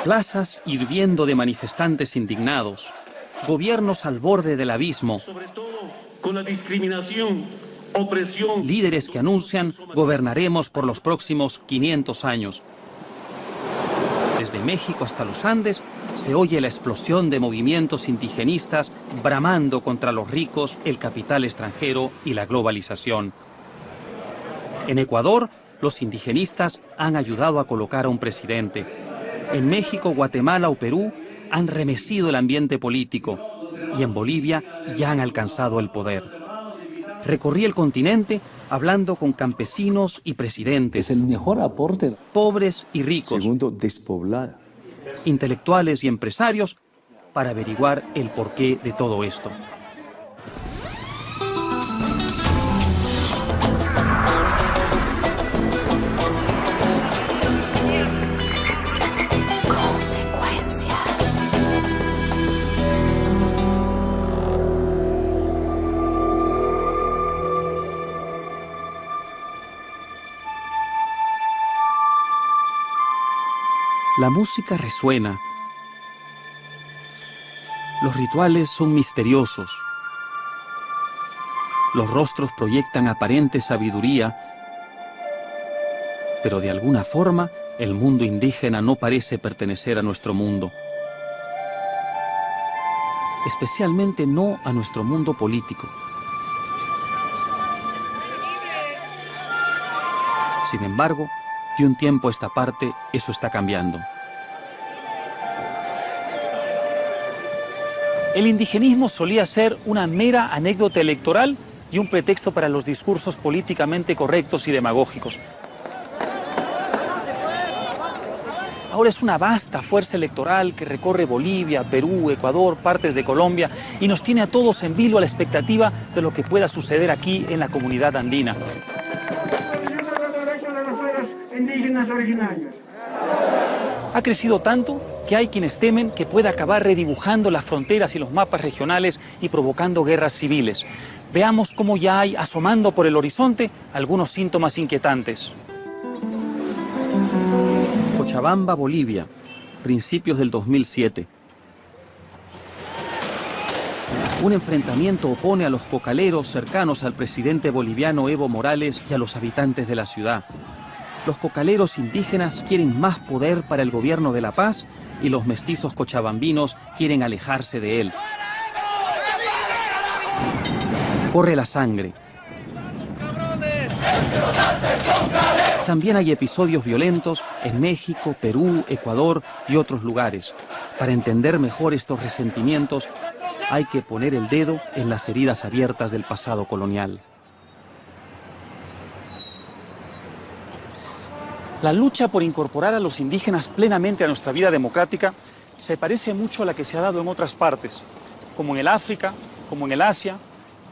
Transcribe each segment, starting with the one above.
Plazas hirviendo de manifestantes indignados, gobiernos al borde del abismo, sobre todo con la discriminación, opresión. Líderes que anuncian gobernaremos por los próximos 500 años. Desde México hasta los Andes se oye la explosión de movimientos indigenistas bramando contra los ricos, el capital extranjero y la globalización. En Ecuador, los indigenistas han ayudado a colocar a un presidente. En México, Guatemala o Perú han remecido el ambiente político y en Bolivia ya han alcanzado el poder. Recorrí el continente hablando con campesinos y presidentes. Es el mejor aporte. Pobres y ricos. Segundo, despoblada. Intelectuales y empresarios para averiguar el porqué de todo esto. La música resuena. Los rituales son misteriosos. Los rostros proyectan aparente sabiduría, pero de alguna forma el mundo indígena no parece pertenecer a nuestro mundo. Especialmente no a nuestro mundo político. Sin embargo, de un tiempo a esta parte, eso está cambiando. El indigenismo solía ser una mera anécdota electoral y un pretexto para los discursos políticamente correctos y demagógicos. Ahora es una vasta fuerza electoral que recorre Bolivia, Perú, Ecuador, partes de Colombia y nos tiene a todos en vilo a la expectativa de lo que pueda suceder aquí en la comunidad andina. Indígenas originarios. Ha crecido tanto que hay quienes temen que pueda acabar redibujando las fronteras y los mapas regionales y provocando guerras civiles. Veamos cómo ya hay, asomando por el horizonte, algunos síntomas inquietantes. Cochabamba, Bolivia, principios del 2007. Un enfrentamiento opone a los cocaleros cercanos al presidente boliviano Evo Morales y a los habitantes de la ciudad. Los cocaleros indígenas quieren más poder para el gobierno de La Paz y los mestizos cochabambinos quieren alejarse de él. Corre la sangre. También hay episodios violentos en México, Perú, Ecuador y otros lugares. Para entender mejor estos resentimientos, hay que poner el dedo en las heridas abiertas del pasado colonial. La lucha por incorporar a los indígenas plenamente a nuestra vida democrática se parece mucho a la que se ha dado en otras partes, como en el África, como en el Asia.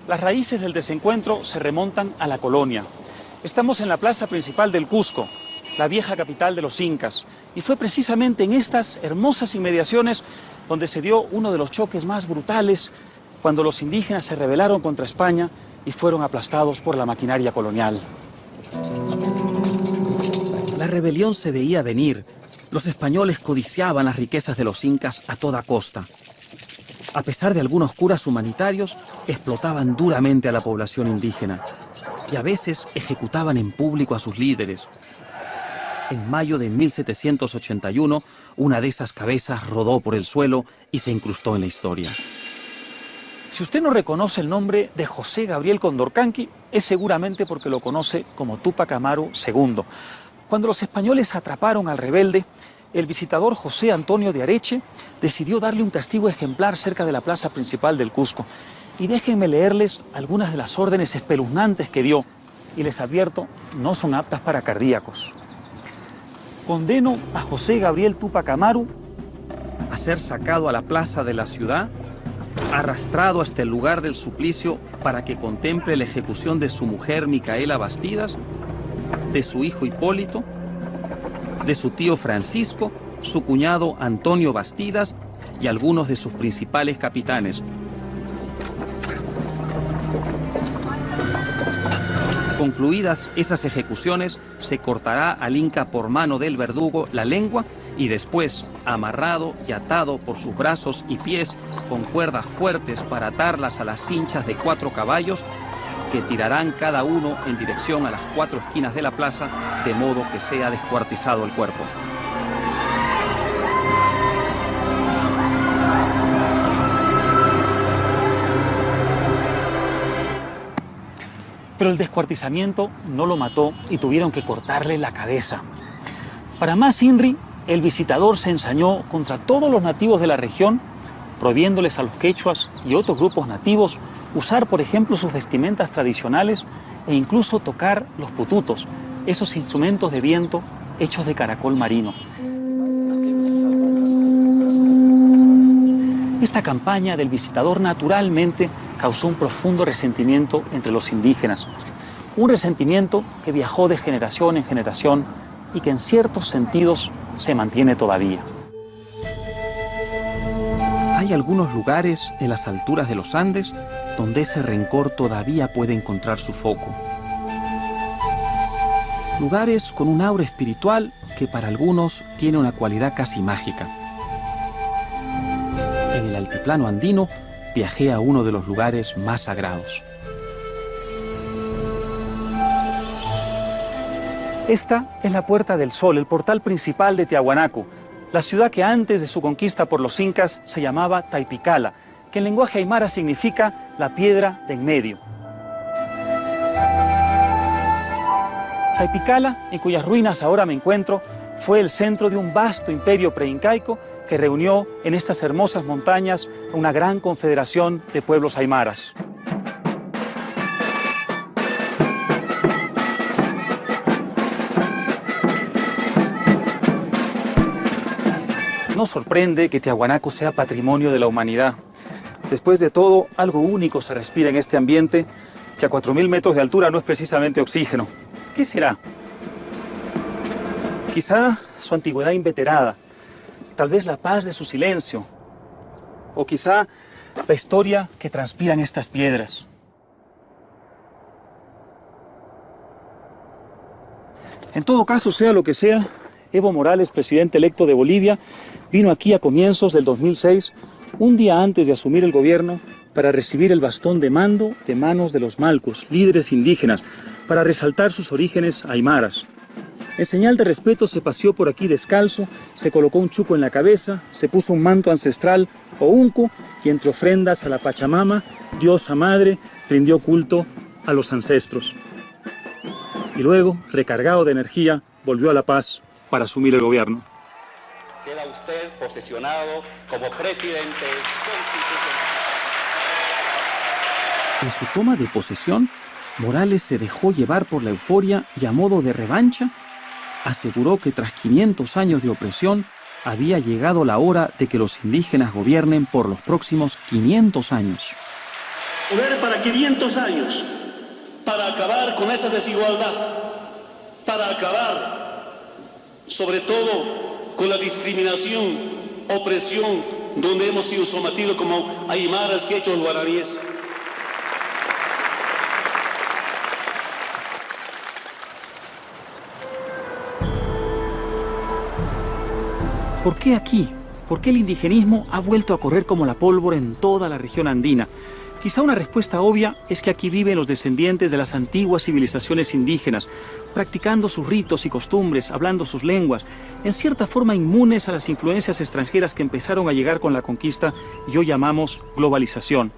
Las raíces del desencuentro se remontan a la colonia. Estamos en la plaza principal del Cusco, la vieja capital de los incas, y fue precisamente en estas hermosas inmediaciones donde se dio uno de los choques más brutales, cuando los indígenas se rebelaron contra España y fueron aplastados por la maquinaria colonial. La rebelión se veía venir. Los españoles codiciaban las riquezas de los incas a toda costa. A pesar de algunos curas humanitarios, explotaban duramente a la población indígena y a veces ejecutaban en público a sus líderes. En mayo de 1781, una de esas cabezas rodó por el suelo y se incrustó en la historia. Si usted no reconoce el nombre de José Gabriel Condorcanqui, es seguramente porque lo conoce como Túpac Amaru II. Cuando los españoles atraparon al rebelde, el visitador José Antonio de Areche decidió darle un castigo ejemplar cerca de la plaza principal del Cusco. Y déjenme leerles algunas de las órdenes espeluznantes que dio. Y les advierto, no son aptas para cardíacos. Condeno a José Gabriel Túpac Amaru A ser sacado a la plaza de la ciudad, arrastrado hasta el lugar del suplicio para que contemple la ejecución de su mujer Micaela Bastidas, de su hijo Hipólito, de su tío Francisco, su cuñado Antonio Bastidas y algunos de sus principales capitanes. Concluidas esas ejecuciones, se cortará al inca por mano del verdugo la lengua y después amarrado y atado por sus brazos y pies con cuerdas fuertes para atarlas a las cinchas de 4 caballos que tirarán cada uno en dirección a las 4 esquinas de la plaza, de modo que sea descuartizado el cuerpo. Pero el descuartizamiento no lo mató y tuvieron que cortarle la cabeza. Para más INRI, el visitador se ensañó contra todos los nativos de la región, prohibiéndoles a los quechuas y otros grupos nativos usar, por ejemplo, sus vestimentas tradicionales e incluso tocar los pututos, esos instrumentos de viento hechos de caracol marino. Esta campaña del visitador naturalmente causó un profundo resentimiento entre los indígenas. Un resentimiento que viajó de generación en generación y que en ciertos sentidos se mantiene todavía. Hay algunos lugares en las alturas de los Andes donde ese rencor todavía puede encontrar su foco. Lugares con un aura espiritual que para algunos tiene una cualidad casi mágica. En el altiplano andino viajé a uno de los lugares más sagrados. Esta es la Puerta del Sol, el portal principal de Tiahuanaco, la ciudad que antes de su conquista por los incas se llamaba Taipicala, que en lenguaje aymara significa la piedra de en medio. Taipicala, en cuyas ruinas ahora me encuentro, fue el centro de un vasto imperio preincaico que reunió en estas hermosas montañas una gran confederación de pueblos aymaras. No sorprende que Tiahuanaco sea patrimonio de la humanidad. Después de todo, algo único se respira en este ambiente que a 4.000 metros de altura no es precisamente oxígeno. ¿Qué será? Quizá su antigüedad inveterada, tal vez la paz de su silencio, o quizá la historia que transpiran estas piedras. En todo caso, sea lo que sea, Evo Morales, presidente electo de Bolivia, vino aquí a comienzos del 2006, un día antes de asumir el gobierno, para recibir el bastón de mando de manos de los malcos, líderes indígenas, para resaltar sus orígenes aymaras. En señal de respeto se paseó por aquí descalzo, se colocó un chuco en la cabeza, se puso un manto ancestral o unco y entre ofrendas a la Pachamama, diosa madre, rindió culto a los ancestros. Y luego, recargado de energía, volvió a La Paz para asumir el gobierno. Queda usted posesionado como presidente constitucional. En su toma de posesión, Morales se dejó llevar por la euforia y a modo de revancha, aseguró que tras 500 años de opresión, había llegado la hora de que los indígenas gobiernen por los próximos 500 años. Poder para 500 años, para acabar con esa desigualdad, para acabar, sobre todo, con la discriminación, opresión, donde hemos sido sometidos como aymaras, quechos, guaraníes. ¿Por qué aquí? ¿Por qué el indigenismo ha vuelto a correr como la pólvora en toda la región andina? Quizá una respuesta obvia es que aquí viven los descendientes de las antiguas civilizaciones indígenas, practicando sus ritos y costumbres, hablando sus lenguas, en cierta forma inmunes a las influencias extranjeras que empezaron a llegar con la conquista y hoy llamamos globalización.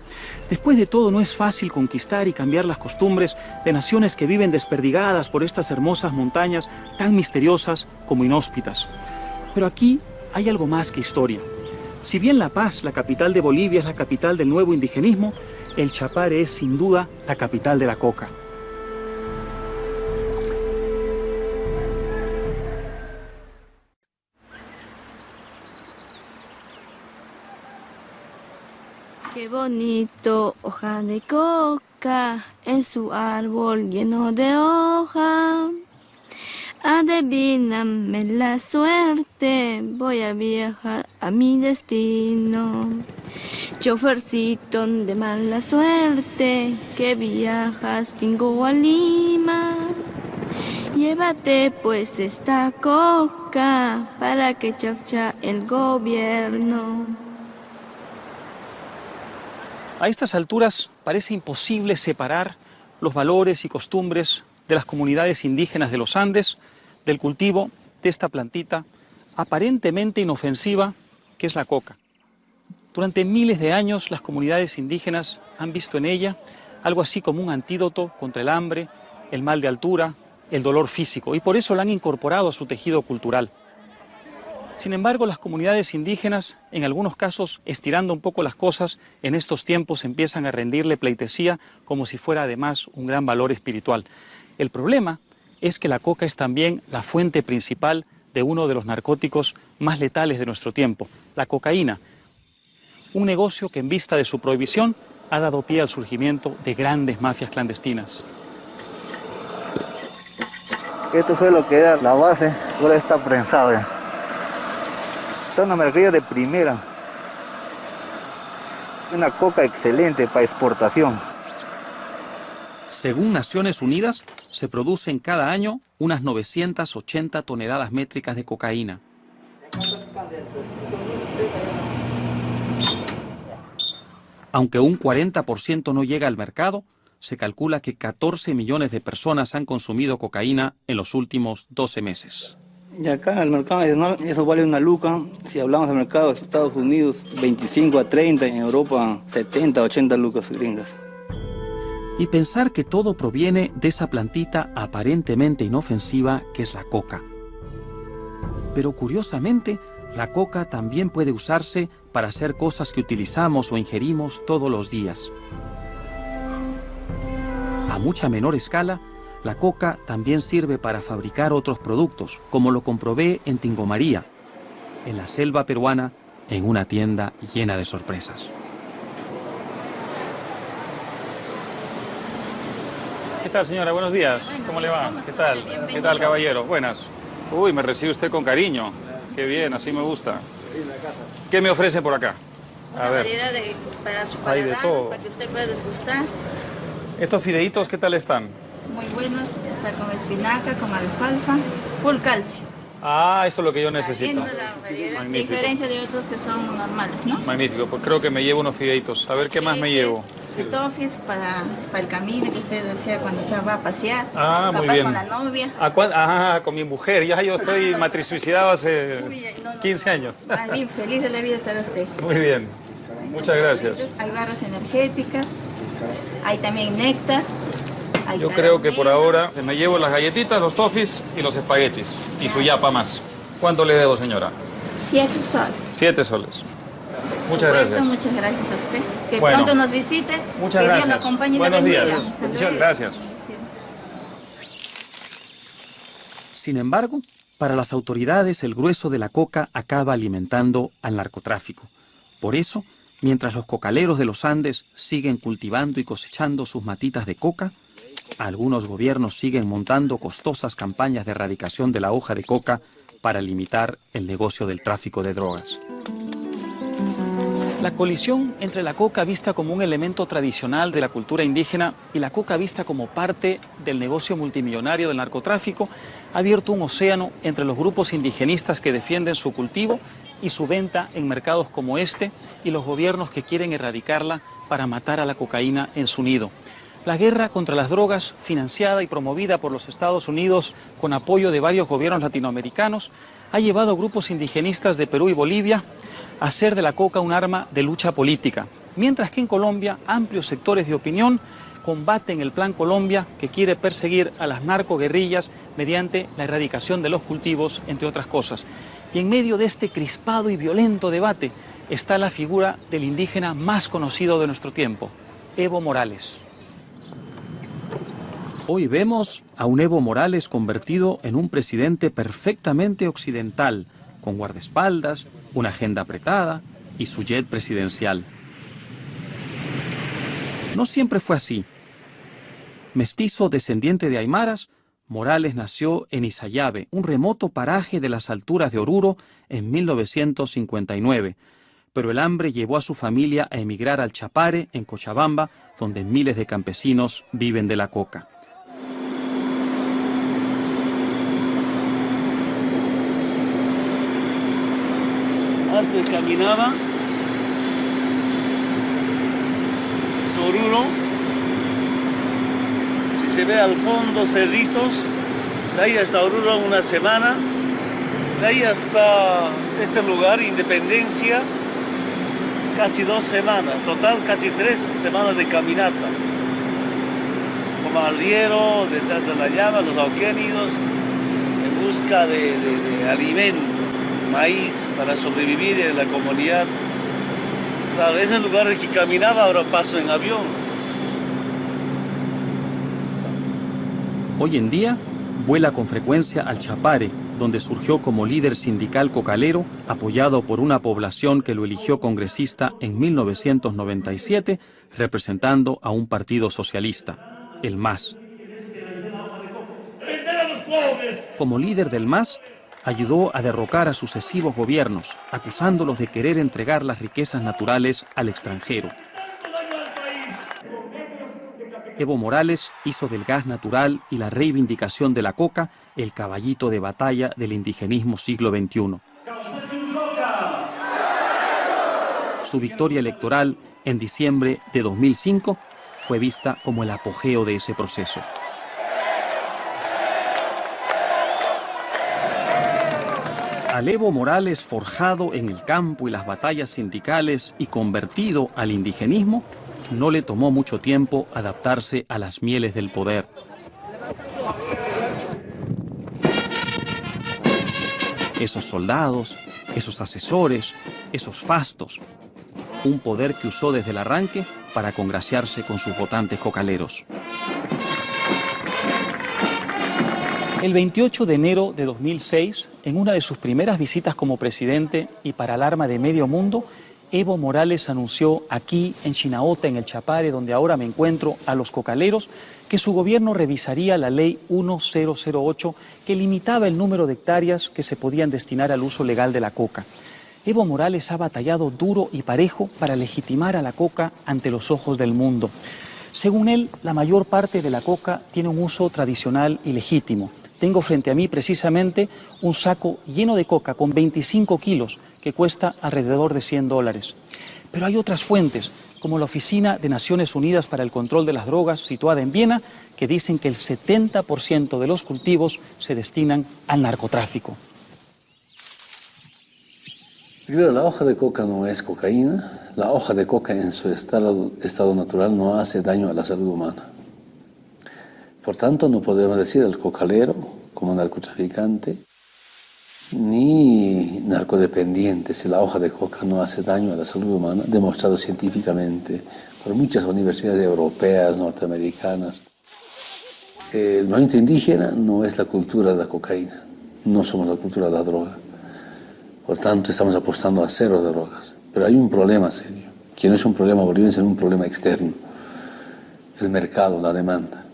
Después de todo, no es fácil conquistar y cambiar las costumbres de naciones que viven desperdigadas por estas hermosas montañas tan misteriosas como inhóspitas. Pero aquí hay algo más que historia. Si bien La Paz, la capital de Bolivia, es la capital del nuevo indigenismo, el Chapare es sin duda la capital de la coca. Qué bonito hoja de coca en su árbol lleno de hoja. Adivíname la suerte, voy a viajar a mi destino. Chofercito de mala suerte, que viajas Tingo a Lima. Llévate pues esta coca para que choccha el gobierno. A estas alturas parece imposible separar los valores y costumbres de las comunidades indígenas de los Andes del cultivo de esta plantita aparentemente inofensiva que es la coca. Durante miles de años las comunidades indígenas han visto en ella algo así como un antídoto contra el hambre, el mal de altura, el dolor físico, y por eso la han incorporado a su tejido cultural. Sin embargo, las comunidades indígenas, en algunos casos, estirando un poco las cosas, en estos tiempos empiezan a rendirle pleitesía como si fuera además un gran valor espiritual. El problema es que la coca es también la fuente principal de uno de los narcóticos más letales de nuestro tiempo, la cocaína. Un negocio que en vista de su prohibición ha dado pie al surgimiento de grandes mafias clandestinas. Esto fue lo que era la base, ahora está prensado ya. Está una mercadería de primera. Una coca excelente para exportación. Según Naciones Unidas, se producen cada año unas 980 toneladas métricas de cocaína. Aunque un 40% no llega al mercado, se calcula que 14 millones de personas han consumido cocaína en los últimos 12 meses. Y acá el mercado nacional, eso vale una luca. Si hablamos del mercado de Estados Unidos, 25 a 30, en Europa 70 a 80 lucas gringas. Y pensar que todo proviene de esa plantita aparentemente inofensiva que es la coca. Pero curiosamente, la coca también puede usarse para hacer cosas que utilizamos o ingerimos todos los días. A mucha menor escala, la coca también sirve para fabricar otros productos, como lo comprobé en Tingomaría, en la selva peruana, en una tienda llena de sorpresas. ¿Qué tal, señora? Buenos días. ¿Cómo le va? ¿Qué tal? ¿Qué tal, caballero? Buenas. Uy, me recibe usted con cariño. Qué bien, así me gusta. ¿Qué me ofrece por acá? Una variedad para su paladar, hay de todo. para que usted pueda degustar. ¿Estos fideitos qué tal están? Muy buenos, está con espinaca, con alfalfa, full calcio. Ah, eso es lo que yo necesito. Sabiendo la variedad, Magnífico. diferencia de otros que son normales, ¿no? Magnífico, pues creo que me llevo unos fideitos. A ver, ¿qué más me llevo? De tofis para el camino que usted decía cuando va a pasear. Ah, muy Papás bien. con la novia. Con mi mujer. Ya yo estoy matrisuicidado hace 15 años. Ah, bien, feliz de la vida estará usted. Muy bien. Muchas gracias. Hay barras energéticas, hay también néctar. Yo creo que por ahora me llevo las galletitas, los toffees y los espaguetis. Y su yapa más. ¿Cuánto le debo, señora? 7 soles. 7 soles. Muchas gracias. Muchas gracias a usted. Que Bueno, pronto nos visite. Muchas que gracias. Dios lo acompañe y Buenos lo bendiga. días. Hasta Bendiciones. luego. Gracias. Sin embargo, para las autoridades el grueso de la coca acaba alimentando al narcotráfico. Por eso, mientras los cocaleros de los Andes siguen cultivando y cosechando sus matitas de coca, algunos gobiernos siguen montando costosas campañas de erradicación de la hoja de coca para limitar el negocio del tráfico de drogas. La colisión entre la coca vista como un elemento tradicional de la cultura indígena y la coca vista como parte del negocio multimillonario del narcotráfico ha abierto un océano entre los grupos indigenistas que defienden su cultivo y su venta en mercados como este y los gobiernos que quieren erradicarla para matar a la cocaína en su nido. La guerra contra las drogas, financiada y promovida por los Estados Unidos con apoyo de varios gobiernos latinoamericanos, ha llevado a grupos indigenistas de Perú y Bolivia a hacer de la coca un arma de lucha política, mientras que en Colombia amplios sectores de opinión combaten el Plan Colombia que quiere perseguir a las narcoguerrillas mediante la erradicación de los cultivos, entre otras cosas. Y en medio de este crispado y violento debate está la figura del indígena más conocido de nuestro tiempo, Evo Morales. Hoy vemos a un Evo Morales convertido en un presidente perfectamente occidental, con guardaespaldas, una agenda apretada y su jet presidencial. No siempre fue así. Mestizo descendiente de aymaras, Morales nació en Izayabe, un remoto paraje de las alturas de Oruro, en 1959. Pero el hambre llevó a su familia a emigrar al Chapare, en Cochabamba, donde miles de campesinos viven de la coca. parte caminaba sobre Oruro. Si se ve al fondo cerritos, de ahí hasta Oruro una semana, de ahí hasta este lugar, Independencia, casi 2 semanas, total casi 3 semanas de caminata. Como arriero, detrás de la llama, los auquénidos, en busca de alimento, maíz para sobrevivir en la comunidad. Claro, ese lugar en el que caminaba ahora paso en avión. Hoy en día vuela con frecuencia al Chapare, donde surgió como líder sindical cocalero, apoyado por una población que lo eligió congresista en 1997, representando a un partido socialista, el MAS. Como líder del MAS, ayudó a derrocar a sucesivos gobiernos, acusándolos de querer entregar las riquezas naturales al extranjero. Evo Morales hizo del gas natural y la reivindicación de la coca el caballito de batalla del indigenismo siglo XXI. Su victoria electoral en diciembre de 2005 fue vista como el apogeo de ese proceso. Al Evo Morales forjado en el campo y las batallas sindicales y convertido al indigenismo, no le tomó mucho tiempo adaptarse a las mieles del poder. Esos soldados, esos asesores, esos fastos. Un poder que usó desde el arranque para congraciarse con sus votantes cocaleros. El 28 de enero de 2006, en una de sus primeras visitas como presidente y para alarma de medio mundo, Evo Morales anunció aquí en Chinaota, en el Chapare, donde ahora me encuentro, a los cocaleros, que su gobierno revisaría la ley 1008 que limitaba el número de hectáreas que se podían destinar al uso legal de la coca. Evo Morales ha batallado duro y parejo para legitimar a la coca ante los ojos del mundo. Según él, la mayor parte de la coca tiene un uso tradicional y legítimo. Tengo frente a mí precisamente un saco lleno de coca con 25 kilos que cuesta alrededor de $100. Pero hay otras fuentes, como la Oficina de Naciones Unidas para el Control de las Drogas, situada en Viena, que dicen que el 70% de los cultivos se destinan al narcotráfico. Primero, la hoja de coca no es cocaína. La hoja de coca en su estado natural no hace daño a la salud humana. Por tanto, no podemos decir al cocalero como narcotraficante ni narcodependiente si la hoja de coca no hace daño a la salud humana, demostrado científicamente por muchas universidades europeas, norteamericanas. El movimiento indígena no es la cultura de la cocaína, no somos la cultura de la droga. Por tanto, estamos apostando a cero de drogas. Pero hay un problema serio, que no es un problema boliviano, sino un problema externo. El mercado, la demanda.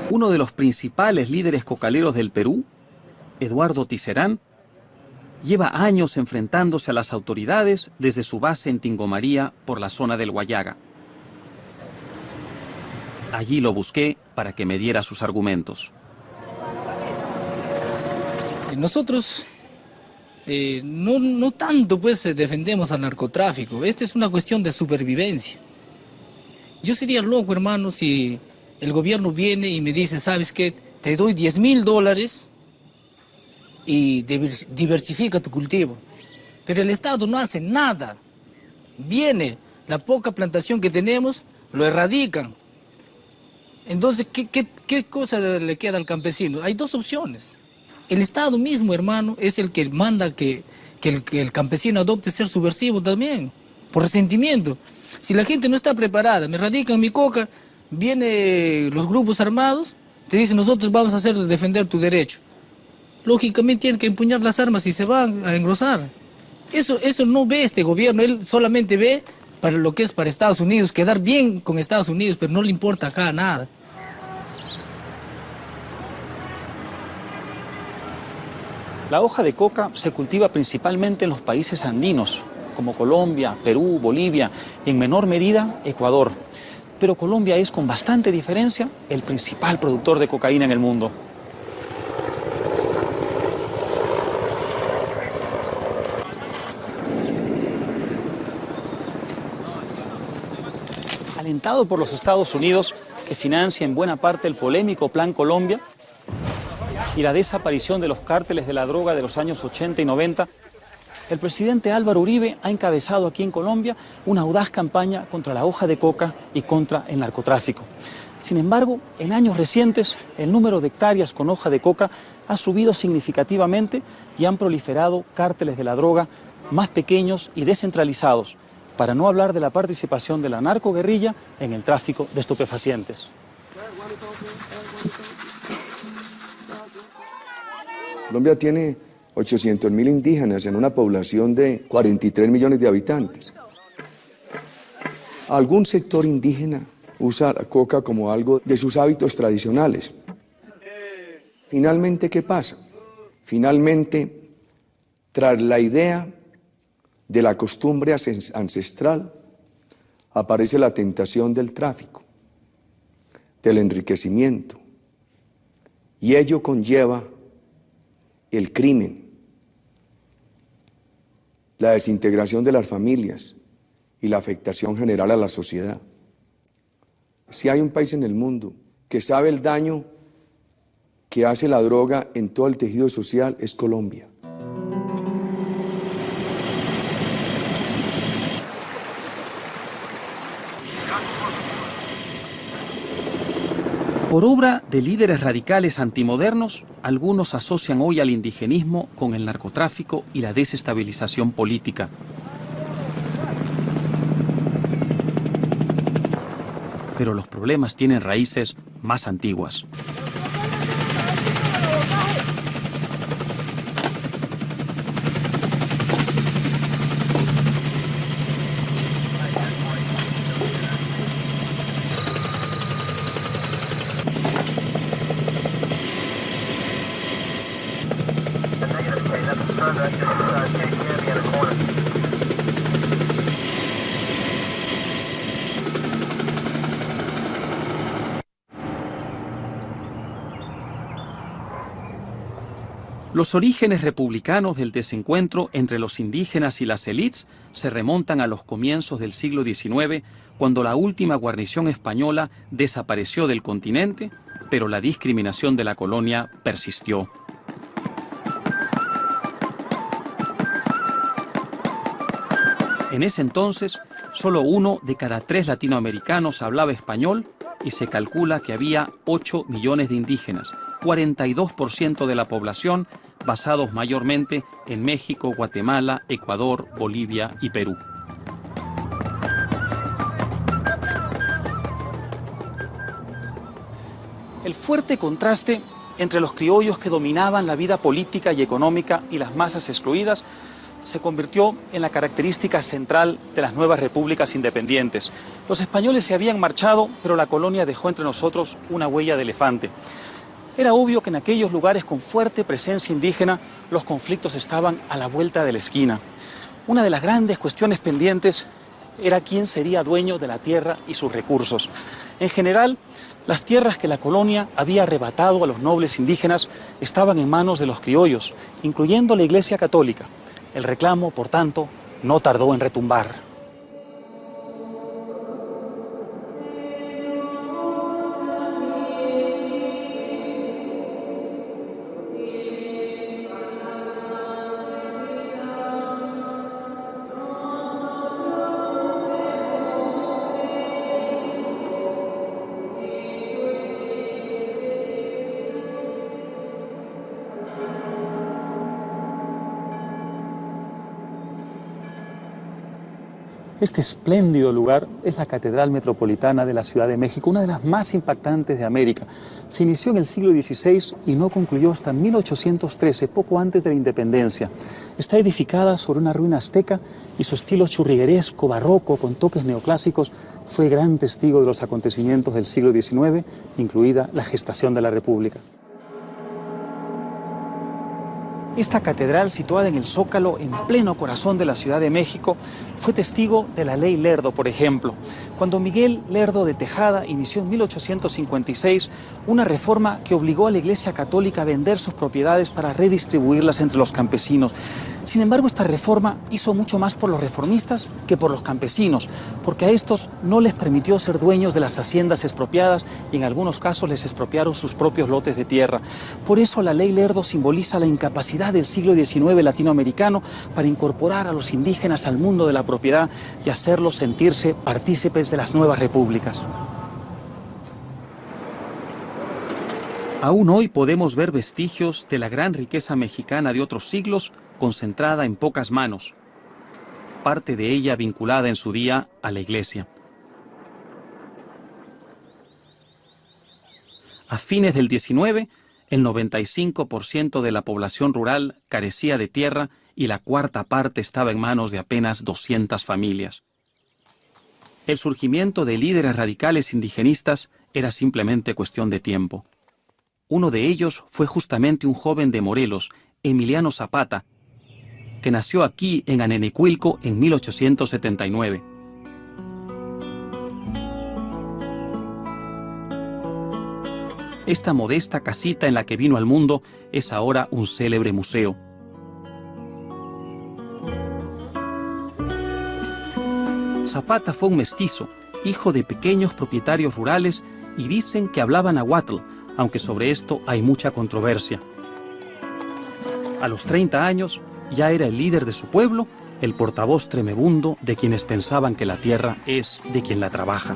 Uno de los principales líderes cocaleros del Perú, Eduardo Tisserán, lleva años enfrentándose a las autoridades desde su base en Tingomaría por la zona del Huallaga. Allí lo busqué para que me diera sus argumentos. Nosotros no tanto pues defendemos al narcotráfico. Esta es una cuestión de supervivencia. Yo sería loco, hermano, si el gobierno viene y me dice, ¿sabes qué? Te doy $10.000 y diversifica tu cultivo. Pero el Estado no hace nada. Viene, la poca plantación que tenemos, lo erradican. Entonces, ¿qué cosa le queda al campesino? Hay dos opciones. El Estado mismo, hermano, es el que manda que el campesino adopte ser subversivo también, por resentimiento. Si la gente no está preparada, me erradican mi coca, vienen los grupos armados, te dicen, nosotros vamos a defender tu derecho. Lógicamente tienen que empuñar las armas y se van a engrosar. Eso no ve este gobierno, él solamente ve para lo que es para Estados Unidos, quedar bien con Estados Unidos, pero no le importa acá nada. La hoja de coca se cultiva principalmente en los países andinos, como Colombia, Perú, Bolivia y en menor medida Ecuador. Pero Colombia es, con bastante diferencia, el principal productor de cocaína en el mundo. alentado por los Estados Unidos, que financia en buena parte el polémico Plan Colombia, y la desaparición de los cárteles de la droga de los años 80 y 90, el presidente Álvaro Uribe ha encabezado aquí en Colombia una audaz campaña contra la hoja de coca y contra el narcotráfico. Sin embargo, en años recientes, el número de hectáreas con hoja de coca ha subido significativamente y han proliferado cárteles de la droga más pequeños y descentralizados, para no hablar de la participación de la narcoguerrilla en el tráfico de estupefacientes. Colombia tiene 800.000 indígenas en una población de 43 millones de habitantes. Algún sector indígena usa la coca como algo de sus hábitos tradicionales. Finalmente, ¿qué pasa? Finalmente, tras la idea de la costumbre ancestral, aparece la tentación del tráfico, del enriquecimiento, y ello conlleva el crimen, la desintegración de las familias y la afectación general a la sociedad. Si hay un país en el mundo que sabe el daño que hace la droga en todo el tejido social, es Colombia. Por obra de líderes radicales antimodernos, algunos asocian hoy al indigenismo con el narcotráfico y la desestabilización política. Pero los problemas tienen raíces más antiguas. Los orígenes republicanos del desencuentro entre los indígenas y las élites se remontan a los comienzos del siglo XIX, cuando la última guarnición española desapareció del continente, pero la discriminación de la colonia persistió. En ese entonces, solo 1 de cada 3 latinoamericanos hablaba español y se calcula que había 8 millones de indígenas, 42% de la población, basados mayormente en México, Guatemala, Ecuador, Bolivia y Perú. El fuerte contraste entre los criollos que dominaban la vida política y económica y las masas excluidas se convirtió en la característica central de las nuevas repúblicas independientes. Los españoles se habían marchado, pero la colonia dejó entre nosotros una huella de elefante. Era obvio que en aquellos lugares con fuerte presencia indígena los conflictos estaban a la vuelta de la esquina. Una de las grandes cuestiones pendientes era quién sería dueño de la tierra y sus recursos. En general, las tierras que la colonia había arrebatado a los nobles indígenas estaban en manos de los criollos, incluyendo la Iglesia Católica. El reclamo, por tanto, no tardó en retumbar. Este espléndido lugar es la Catedral Metropolitana de la Ciudad de México, una de las más impactantes de América. Se inició en el siglo XVI y no concluyó hasta 1813, poco antes de la independencia. Está edificada sobre una ruina azteca y su estilo churrigueresco, barroco, con toques neoclásicos, fue gran testigo de los acontecimientos del siglo XIX, incluida la gestación de la República. Esta catedral, situada en el Zócalo, en pleno corazón de la Ciudad de México, fue testigo de la Ley Lerdo, por ejemplo, cuando Miguel Lerdo de Tejada inició en 1856 una reforma que obligó a la Iglesia Católica a vender sus propiedades para redistribuirlas entre los campesinos. Sin embargo, esta reforma hizo mucho más por los reformistas que por los campesinos, porque a estos no les permitió ser dueños de las haciendas expropiadas y en algunos casos les expropiaron sus propios lotes de tierra. Por eso la Ley Lerdo simboliza la incapacidad del siglo XIX latinoamericano para incorporar a los indígenas al mundo de la propiedad y hacerlos sentirse partícipes de las nuevas repúblicas. Aún hoy podemos ver vestigios de la gran riqueza mexicana de otros siglos concentrada en pocas manos, parte de ella vinculada en su día a la Iglesia. A fines del XIX, el 95% de la población rural carecía de tierra y la cuarta parte estaba en manos de apenas 200 familias. El surgimiento de líderes radicales indigenistas era simplemente cuestión de tiempo. Uno de ellos fue justamente un joven de Morelos, Emiliano Zapata, que nació aquí en Anenecuilco en 1879. Esta modesta casita en la que vino al mundo es ahora un célebre museo. Zapata fue un mestizo, hijo de pequeños propietarios rurales, y dicen que hablaba náhuatl, aunque sobre esto hay mucha controversia. A los 30 años ya era el líder de su pueblo, el portavoz tremebundo de quienes pensaban que la tierra es de quien la trabaja.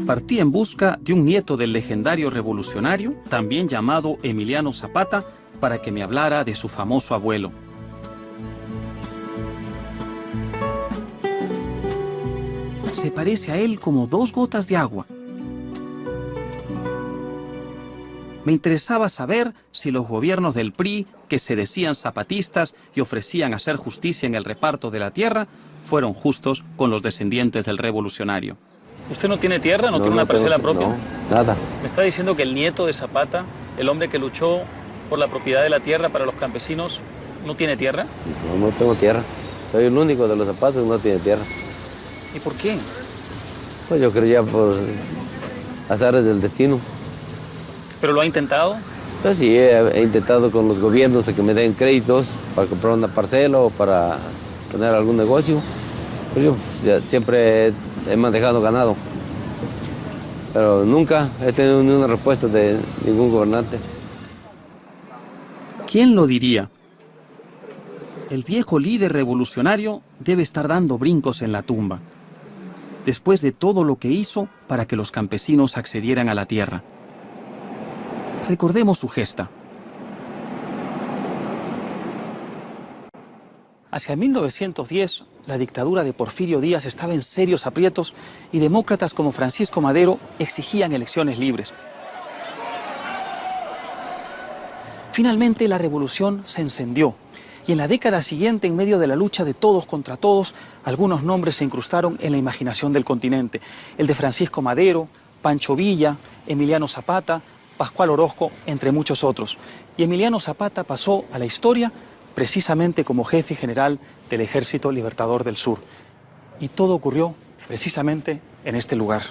Partí en busca de un nieto del legendario revolucionario, también llamado Emiliano Zapata, para que me hablara de su famoso abuelo. Se parece a él como 2 gotas de agua. Me interesaba saber si los gobiernos del PRI, que se decían zapatistas y ofrecían hacer justicia en el reparto de la tierra, fueron justos con los descendientes del revolucionario. ¿Usted no tiene tierra? ¿No tiene una parcela propia? No, nada. ¿Me está diciendo que el nieto de Zapata, el hombre que luchó por la propiedad de la tierra para los campesinos, no tiene tierra? No tengo tierra. Soy el único de los Zapatas que no tiene tierra. ¿Y por qué? Pues yo creo ya por azares del destino. ¿Pero lo ha intentado? Pues sí, he intentado con los gobiernos que me den créditos para comprar una parcela o para tener algún negocio. Pues yo siempre he manejado ganado, pero nunca he tenido ni una respuesta de ningún gobernante. ¿Quién lo diría? El viejo líder revolucionario debe estar dando brincos en la tumba, después de todo lo que hizo para que los campesinos accedieran a la tierra. Recordemos su gesta. Hacia 1910, la dictadura de Porfirio Díaz estaba en serios aprietos y demócratas como Francisco Madero exigían elecciones libres. Finalmente, la revolución se encendió y en la década siguiente, en medio de la lucha de todos contra todos, algunos nombres se incrustaron en la imaginación del continente. El de Francisco Madero, Pancho Villa, Emiliano Zapata, Pascual Orozco, entre muchos otros. Y Emiliano Zapata pasó a la historia precisamente como jefe general del Ejército Libertador del Sur. Y todo ocurrió precisamente en este lugar.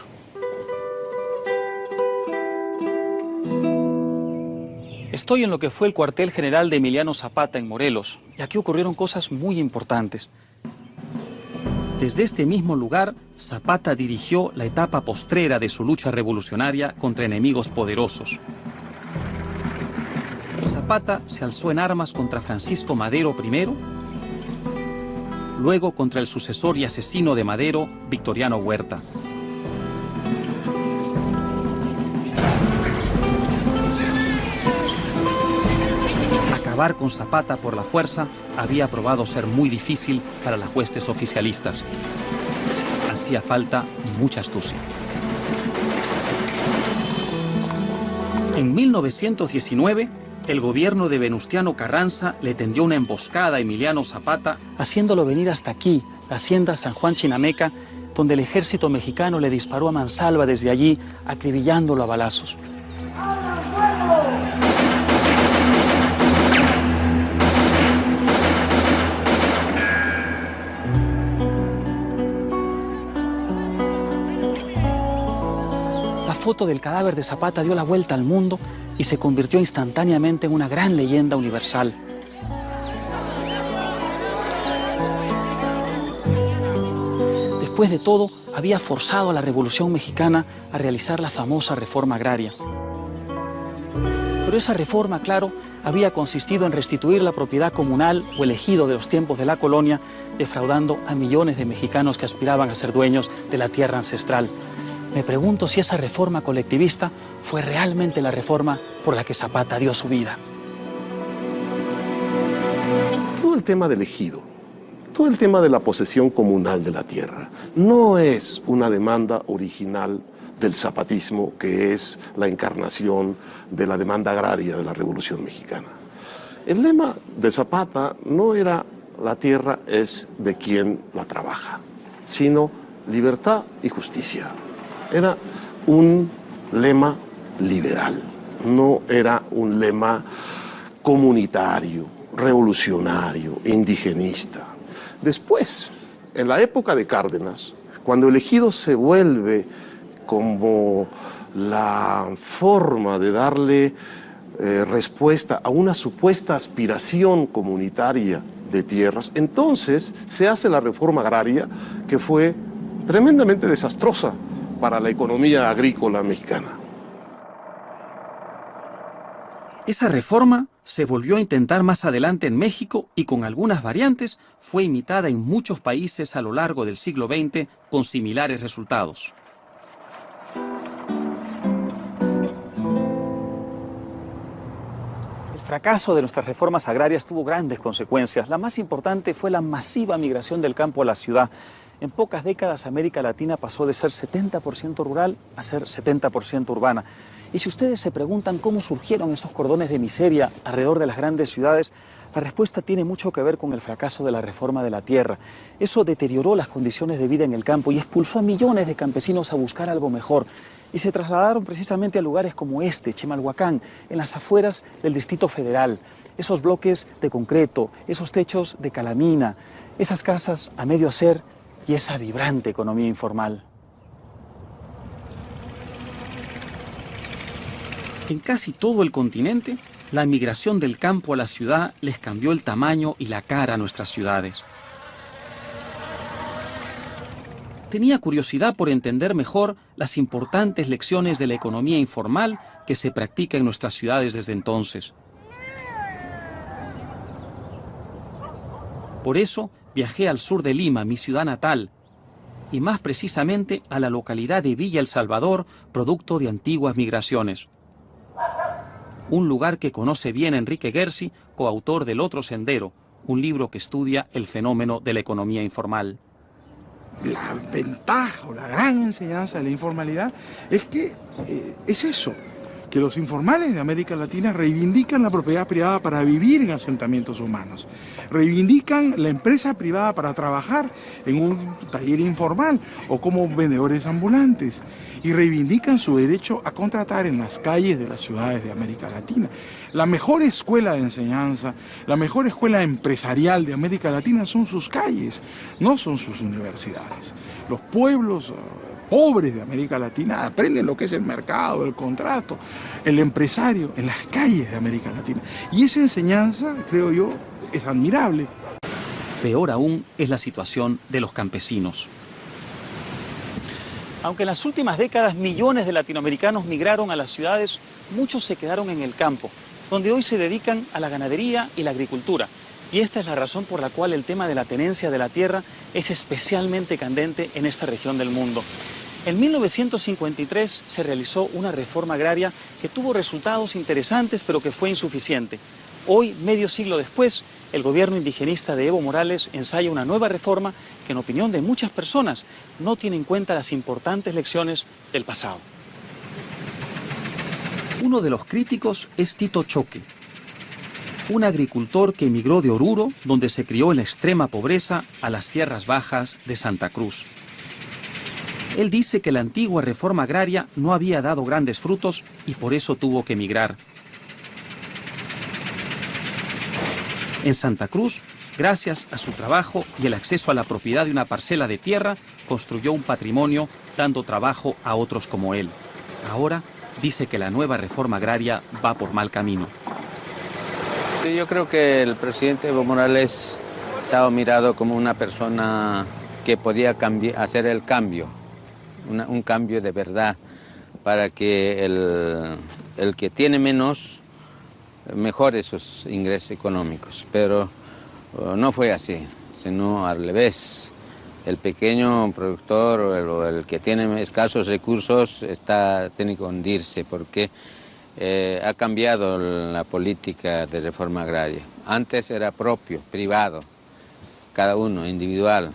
Estoy en lo que fue el cuartel general de Emiliano Zapata en Morelos, y aquí ocurrieron cosas muy importantes. Desde este mismo lugar, Zapata dirigió la etapa postrera de su lucha revolucionaria contra enemigos poderosos. Zapata se alzó en armas contra Francisco Madero primero, luego contra el sucesor y asesino de Madero, Victoriano Huerta. Acabar con Zapata por la fuerza había probado ser muy difícil para las huestes oficialistas. Hacía falta mucha astucia. En 1919, el gobierno de Venustiano Carranza le tendió una emboscada a Emiliano Zapata, haciéndolo venir hasta aquí, la hacienda San Juan Chinameca, donde el ejército mexicano le disparó a mansalva desde allí, acribillándolo a balazos. foto del cadáver de Zapata dio la vuelta al mundo y se convirtió instantáneamente en una gran leyenda universal. Después de todo, había forzado a la Revolución Mexicana a realizar la famosa reforma agraria. Pero esa reforma, claro, había consistido en restituir la propiedad comunal o el ejido de los tiempos de la colonia, defraudando a millones de mexicanos que aspiraban a ser dueños de la tierra ancestral. Me pregunto si esa reforma colectivista fue realmente la reforma por la que Zapata dio su vida. Todo el tema del ejido, todo el tema de la posesión comunal de la tierra, no es una demanda original del zapatismo, que es la encarnación de la demanda agraria de la Revolución Mexicana. El lema de Zapata no era la tierra es de quien la trabaja, sino libertad y justicia. Era un lema liberal, no era un lema comunitario, revolucionario, indigenista. Después, en la época de Cárdenas, cuando el ejido se vuelve como la forma de darle respuesta a una supuesta aspiración comunitaria de tierras, entonces se hace la reforma agraria, que fue tremendamente desastrosa para la economía agrícola mexicana. Esa reforma se volvió a intentar más adelante en México y con algunas variantes fue imitada en muchos países a lo largo del siglo XX con similares resultados. El fracaso de nuestras reformas agrarias tuvo grandes consecuencias. La más importante fue la masiva migración del campo a la ciudad. En pocas décadas América Latina pasó de ser 70% rural a ser 70% urbana. Y si ustedes se preguntan cómo surgieron esos cordones de miseria alrededor de las grandes ciudades, la respuesta tiene mucho que ver con el fracaso de la reforma de la tierra. Eso deterioró las condiciones de vida en el campo y expulsó a millones de campesinos a buscar algo mejor. Y se trasladaron precisamente a lugares como este, Chimalhuacán, en las afueras del Distrito Federal. Esos bloques de concreto, esos techos de calamina, esas casas a medio hacer y esa vibrante economía informal. En casi todo el continente, la migración del campo a la ciudad les cambió el tamaño y la cara a nuestras ciudades. Tenía curiosidad por entender mejor las importantes lecciones de la economía informal que se practica en nuestras ciudades desde entonces. Por eso viajé al sur de Lima, mi ciudad natal, y más precisamente a la localidad de Villa El Salvador, producto de antiguas migraciones. Un lugar que conoce bien Enrique Gersi, coautor del Otro Sendero, un libro que estudia el fenómeno de la economía informal. La ventaja o la gran enseñanza de la informalidad es que es eso, que los informales de América Latina reivindican la propiedad privada para vivir en asentamientos humanos, reivindican la empresa privada para trabajar en un taller informal o como vendedores ambulantes y reivindican su derecho a contratar en las calles de las ciudades de América Latina. La mejor escuela de enseñanza, la mejor escuela empresarial de América Latina son sus calles, no son sus universidades. Los pueblos pobres de América Latina aprenden lo que es el mercado, el contrato, el empresario en las calles de América Latina. Y esa enseñanza, creo yo, es admirable. Peor aún es la situación de los campesinos. Aunque en las últimas décadas millones de latinoamericanos migraron a las ciudades, muchos se quedaron en el campo, donde hoy se dedican a la ganadería y la agricultura. Y esta es la razón por la cual el tema de la tenencia de la tierra es especialmente candente en esta región del mundo. En 1953 se realizó una reforma agraria que tuvo resultados interesantes, pero que fue insuficiente. Hoy, medio siglo después, el gobierno indigenista de Evo Morales ensaya una nueva reforma que, en opinión de muchas personas, no tiene en cuenta las importantes lecciones del pasado. Uno de los críticos es Tito Choque, un agricultor que emigró de Oruro, donde se crió en la extrema pobreza, a las tierras bajas de Santa Cruz. Él dice que la antigua reforma agraria no había dado grandes frutos y por eso tuvo que emigrar. En Santa Cruz, gracias a su trabajo y el acceso a la propiedad de una parcela de tierra, construyó un patrimonio dando trabajo a otros como él. Ahora dice que la nueva reforma agraria va por mal camino. Sí, yo creo que el presidente Evo Morales estaba mirado como una persona que podía hacer el cambio, un cambio de verdad, para que el que tiene menos mejore sus ingresos económicos. Pero no fue así, sino al revés. El pequeño productor o el que tiene escasos recursos tiene que hundirse porque ha cambiado la política de reforma agraria. Antes era propio, privado, cada uno, individual.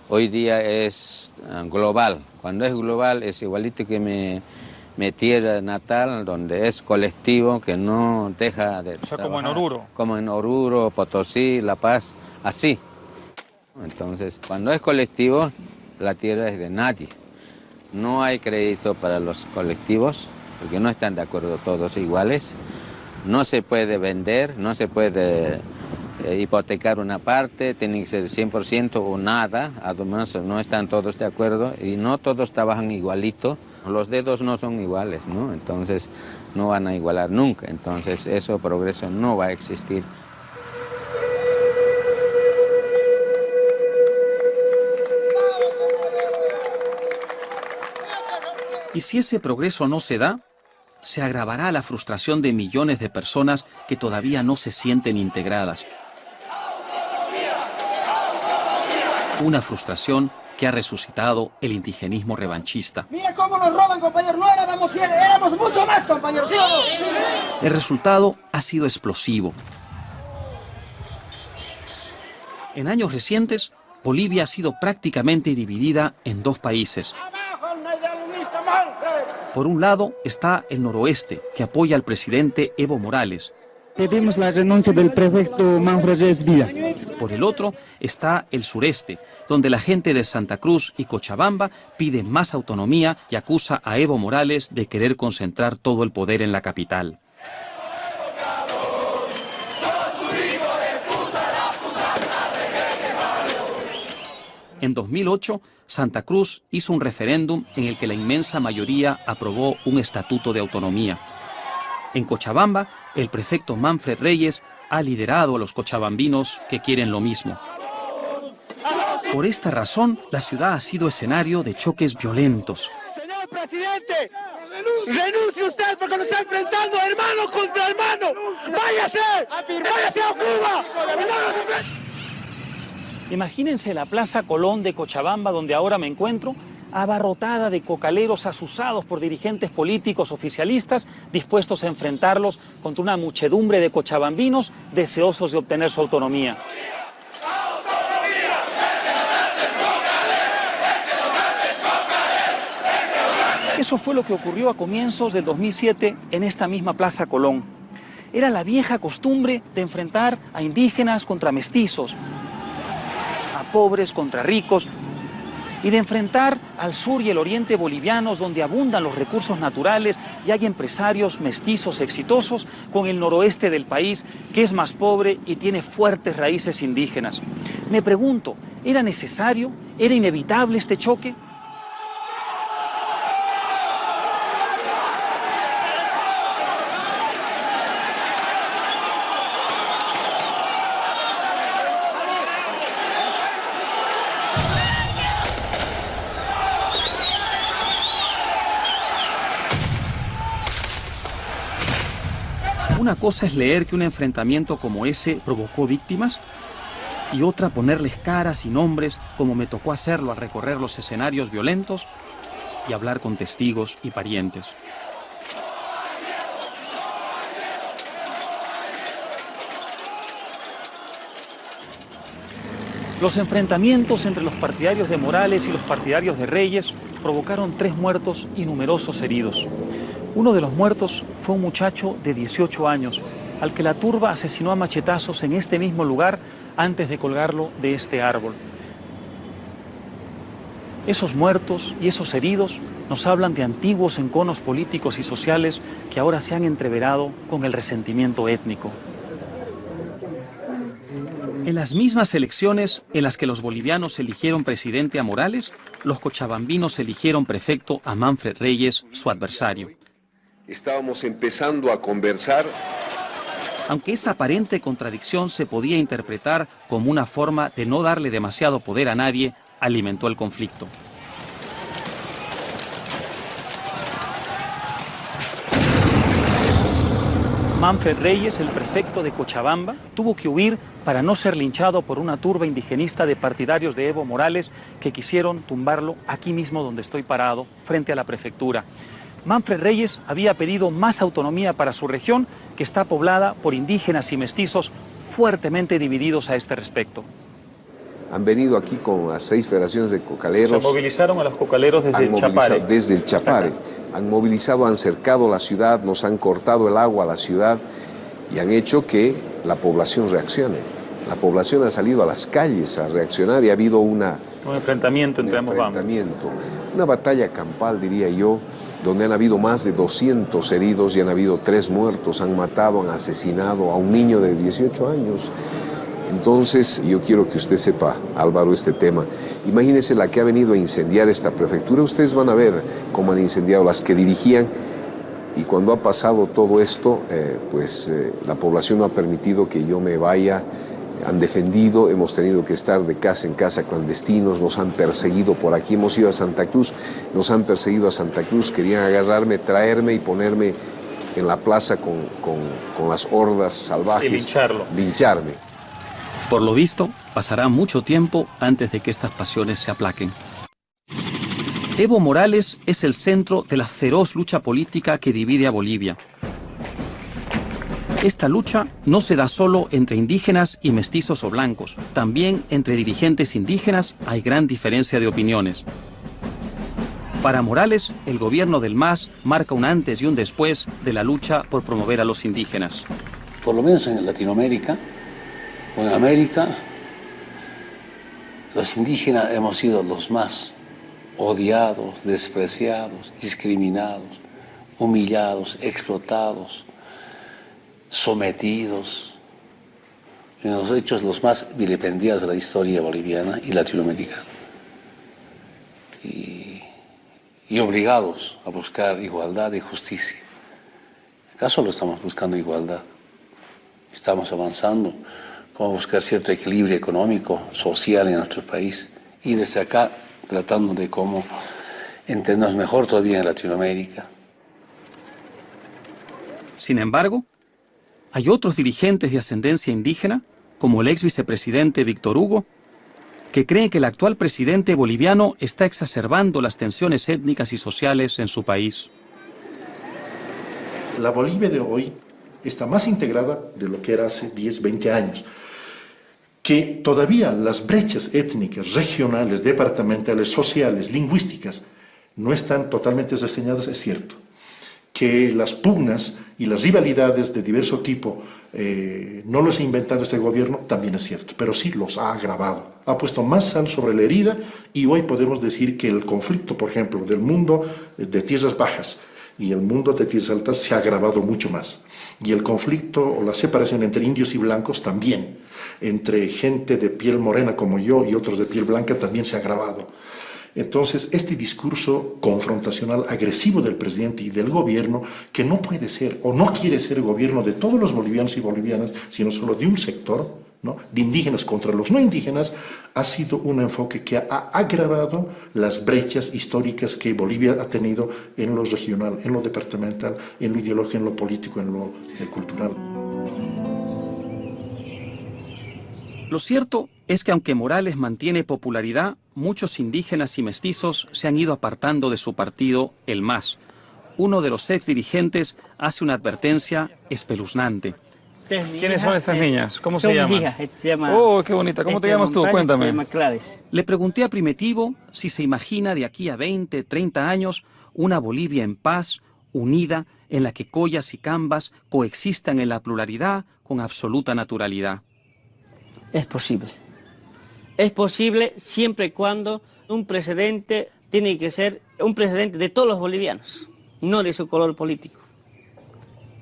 Hoy día es global. Cuando es global es igualito que mi tierra natal, donde es colectivo, que no deja de trabajar. Como en Oruro. Como en Oruro, Potosí, La Paz, así. Entonces, cuando es colectivo, la tierra es de nadie. No hay crédito para los colectivos, porque no están de acuerdo todos iguales. No se puede vender, no se puede hipotecar una parte, tiene que ser 100% o nada. Además, no están todos de acuerdo y no todos trabajan igualito. Los dedos no son iguales, ¿no? Entonces, no van a igualar nunca. Entonces, eso progreso no va a existir. Y si ese progreso no se da, se agravará la frustración de millones de personas que todavía no se sienten integradas. Una frustración que ha resucitado el indigenismo revanchista. Mira cómo nos roban, compañeros. No éramos 100, éramos mucho más, compañeros. ¿Sí o no? El resultado ha sido explosivo. En años recientes, Bolivia ha sido prácticamente dividida en dos países. Por un lado está el noroeste, que apoya al presidente Evo Morales. Pedimos la renuncia del prefecto Manfred Reyes Villa. Por el otro está el sureste, donde la gente de Santa Cruz y Cochabamba pide más autonomía y acusa a Evo Morales de querer concentrar todo el poder en la capital. En 2008, Santa Cruz hizo un referéndum en el que la inmensa mayoría aprobó un estatuto de autonomía. En Cochabamba, el prefecto Manfred Reyes ha liderado a los cochabambinos que quieren lo mismo. Por esta razón, la ciudad ha sido escenario de choques violentos. Señor presidente, renuncie usted porque nos está enfrentando hermano contra hermano. ¡Váyase! ¡Váyase a Cuba! Imagínense la Plaza Colón de Cochabamba, donde ahora me encuentro, abarrotada de cocaleros asusados por dirigentes políticos oficialistas dispuestos a enfrentarlos contra una muchedumbre de cochabambinos deseosos de obtener su autonomía. Eso fue lo que ocurrió a comienzos del 2007 en esta misma Plaza Colón. Era la vieja costumbre de enfrentar a indígenas contra mestizos, a pobres contra ricos, y de enfrentar al sur y el oriente bolivianos, donde abundan los recursos naturales y hay empresarios mestizos exitosos, con el noroeste del país, que es más pobre y tiene fuertes raíces indígenas. Me pregunto, ¿era necesario? ¿Era inevitable este choque? Una cosa es leer que un enfrentamiento como ese provocó víctimas y otra ponerles caras y nombres, como me tocó hacerlo al recorrer los escenarios violentos y hablar con testigos y parientes. Los enfrentamientos entre los partidarios de Morales y los partidarios de Reyes provocaron 3 muertos y numerosos heridos. Uno de los muertos fue un muchacho de 18 años, al que la turba asesinó a machetazos en este mismo lugar antes de colgarlo de este árbol. Esos muertos y esos heridos nos hablan de antiguos enconos políticos y sociales que ahora se han entreverado con el resentimiento étnico. En las mismas elecciones en las que los bolivianos eligieron presidente a Morales, los cochabambinos eligieron prefecto a Manfred Reyes, su adversario. Estábamos empezando a conversar. Aunque esa aparente contradicción se podía interpretar como una forma de no darle demasiado poder a nadie, alimentó el conflicto. Manfred Reyes, el prefecto de Cochabamba, tuvo que huir para no ser linchado por una turba indigenista de partidarios de Evo Morales que quisieron tumbarlo aquí mismo donde estoy parado, frente a la prefectura. Manfred Reyes había pedido más autonomía para su región, que está poblada por indígenas y mestizos fuertemente divididos a este respecto. Han venido aquí con las 6 federaciones de cocaleros. Se movilizaron a los cocaleros desde el Chapare. Desde el Chapare. Han movilizado, han cercado la ciudad, nos han cortado el agua a la ciudad y han hecho que la población reaccione. La población ha salido a las calles a reaccionar y ha habido un enfrentamiento entre ambos bandos. Una batalla campal, diría yo, donde han habido más de 200 heridos y han habido 3 muertos. Han matado, han asesinado a un niño de 18 años. Entonces, yo quiero que usted sepa, Álvaro, este tema. Imagínese la que ha venido a incendiar esta prefectura. Ustedes van a ver cómo han incendiado las que dirigían. Y cuando ha pasado todo esto, la población no ha permitido que yo me vaya. Han defendido, hemos tenido que estar de casa en casa clandestinos, nos han perseguido por aquí. Hemos ido a Santa Cruz, nos han perseguido a Santa Cruz. Querían agarrarme, traerme y ponerme en la plaza con las hordas salvajes. Y lincharme. Por lo visto, pasará mucho tiempo antes de que estas pasiones se aplaquen. Evo Morales es el centro de la feroz lucha política que divide a Bolivia. Esta lucha no se da solo entre indígenas y mestizos o blancos. También entre dirigentes indígenas hay gran diferencia de opiniones. Para Morales, el gobierno del MAS marca un antes y un después de la lucha por promover a los indígenas. Por lo menos en Latinoamérica, o en América, los indígenas hemos sido los más odiados, despreciados, discriminados, humillados, explotados, sometidos, en los hechos los más vilipendiados de la historia boliviana y latinoamericana. Y obligados a buscar igualdad y justicia. Acá solo estamos buscando igualdad. Estamos avanzando. Cómo buscar cierto equilibrio económico, social en nuestro país y desde acá tratando de cómo entendernos mejor todavía en Latinoamérica. Sin embargo, hay otros dirigentes de ascendencia indígena, como el ex vicepresidente Víctor Hugo, que creen que el actual presidente boliviano está exacerbando las tensiones étnicas y sociales en su país. La Bolivia de hoy está más integrada de lo que era hace 10, 20 años. Que todavía las brechas étnicas, regionales, departamentales, sociales, lingüísticas, no están totalmente reseñadas, es cierto. Que las pugnas y las rivalidades de diverso tipo no los ha inventado este gobierno, también es cierto, pero sí los ha agravado. Ha puesto más sal sobre la herida y hoy podemos decir que el conflicto, por ejemplo, del mundo de tierras bajas y el mundo de tierras altas se ha agravado mucho más. Y el conflicto o la separación entre indios y blancos también, entre gente de piel morena como yo y otros de piel blanca también se ha agravado. Entonces, este discurso confrontacional agresivo del presidente y del gobierno, que no puede ser o no quiere ser gobierno de todos los bolivianos y bolivianas, sino solo de un sector, ¿no?, de indígenas contra los no indígenas, ha sido un enfoque que ha agravado las brechas históricas que Bolivia ha tenido en lo regional, en lo departamental, en lo ideológico, en lo político, en lo cultural. Lo cierto es que aunque Morales mantiene popularidad, muchos indígenas y mestizos se han ido apartando de su partido, el MAS. Uno de los ex dirigentes hace una advertencia espeluznante. ¿Quiénes son estas niñas? ¿Cómo se llaman? Oh, qué bonita. ¿Cómo te llamas tú? Cuéntame. Le pregunté a Primitivo si se imagina de aquí a 20, 30 años una Bolivia en paz, unida, en la que collas y cambas coexistan en la pluralidad con absoluta naturalidad. Es posible. Es posible siempre y cuando un presidente tiene que ser un presidente de todos los bolivianos, no de su color político.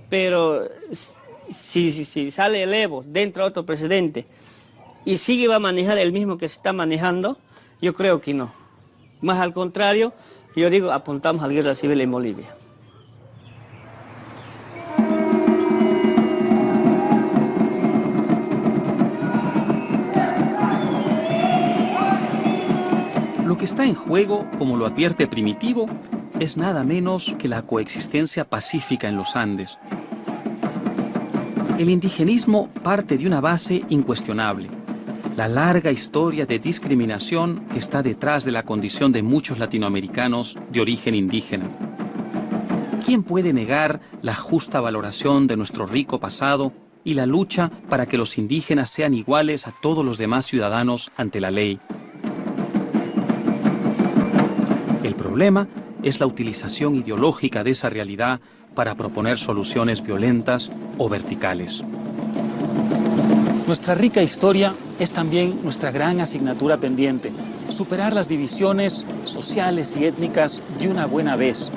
Pero si sale el Evo dentro de otro presidente y sigue va a manejar el mismo que se está manejando, yo creo que no. Más al contrario, yo digo, apuntamos a la guerra civil en Bolivia. Lo que está en juego, como lo advierte Primitivo, es nada menos que la coexistencia pacífica en los Andes. El indigenismo parte de una base incuestionable: la larga historia de discriminación que está detrás de la condición de muchos latinoamericanos de origen indígena. ¿Quién puede negar la justa valoración de nuestro rico pasado y la lucha para que los indígenas sean iguales a todos los demás ciudadanos ante la ley? El problema es la utilización ideológica de esa realidad para proponer soluciones violentas o verticales. Nuestra rica historia es también nuestra gran asignatura pendiente: superar las divisiones sociales y étnicas de una buena vez.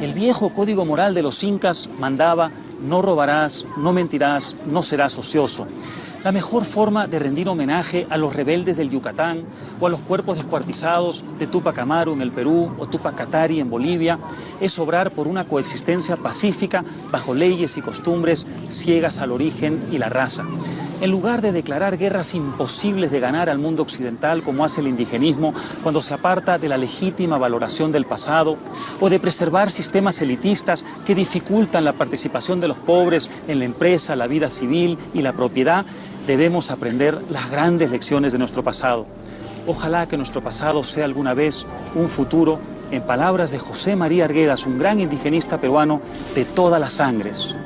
El viejo código moral de los incas mandaba: no robarás, no mentirás, no serás ocioso. La mejor forma de rendir homenaje a los rebeldes del Yucatán o a los cuerpos descuartizados de Tupac Amaru en el Perú o Tupac Katari en Bolivia es obrar por una coexistencia pacífica bajo leyes y costumbres ciegas al origen y la raza. En lugar de declarar guerras imposibles de ganar al mundo occidental como hace el indigenismo cuando se aparta de la legítima valoración del pasado, o de preservar sistemas elitistas que dificultan la participación de los pobres en la empresa, la vida civil y la propiedad, debemos aprender las grandes lecciones de nuestro pasado. Ojalá que nuestro pasado sea alguna vez un futuro, en palabras de José María Arguedas, un gran indigenista peruano, de todas las sangres.